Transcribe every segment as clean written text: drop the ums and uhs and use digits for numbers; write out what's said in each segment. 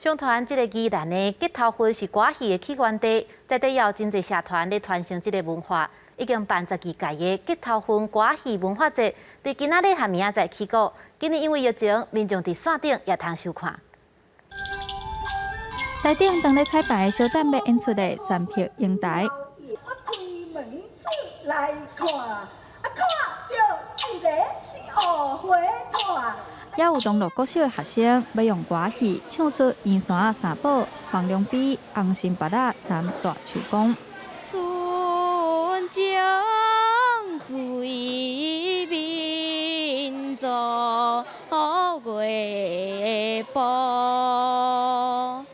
上团这个宜兰的结头婚是歌戏的起源地，在地有真侪社团咧传承这个文化，已经办12届的结头婚歌戏文化节，伫今仔日和明仔载起过。今年因为疫情，民众伫线顶也通收看。台顶当咧彩排小蛋要演出的三匹英台。我开门出来看，看到一个是乌花团。也有同乐国小的学生要用歌戏唱出《圆山三宝》、《黄粱比》、《红心白蜡》参大树公。春江水面坐月波，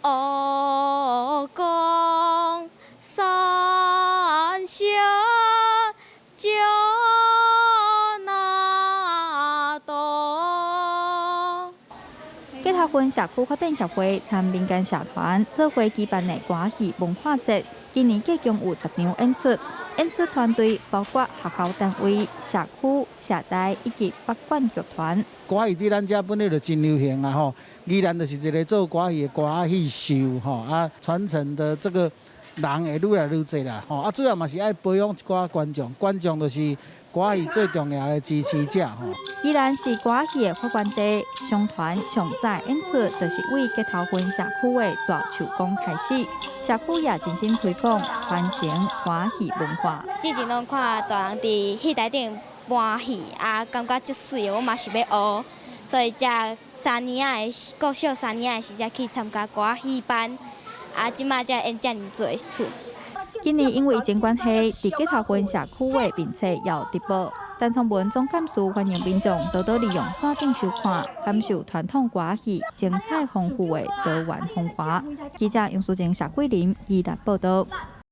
湖光山小酒。结头婚社区发展协会参民间社团做伙举办的歌戏文化节，今年计共有10场演出。演出团队包括学校单位、社区、社台以及北管剧团。歌戏伫咱遮本来就真流行啊吼，宜兰就是一个做歌戏的歌戏秀吼啊，传承的这个人会愈来愈侪啦吼啊，主要嘛是爱培养一寡观众，观众就是歌戏最重要的支持者吼。宜兰是歌戏的发源地，上团上早演出就是为结头婚社区的大树公开始，社区也真心推广传承歌戏文化。之前拢看大人伫戏台顶搬戏，感觉足水的，我嘛是要学，所以才3年仔的国小3年仔的时才去参加歌戏班，即马才演遮尔多出。今年因为疫情关系，伫结头婚社区的名册也有直播。陈崇文总干事欢迎民众多多利用线顶收看，感受传统歌戏精彩丰富的多元风华。记者杨淑静、夏桂林宜兰报道。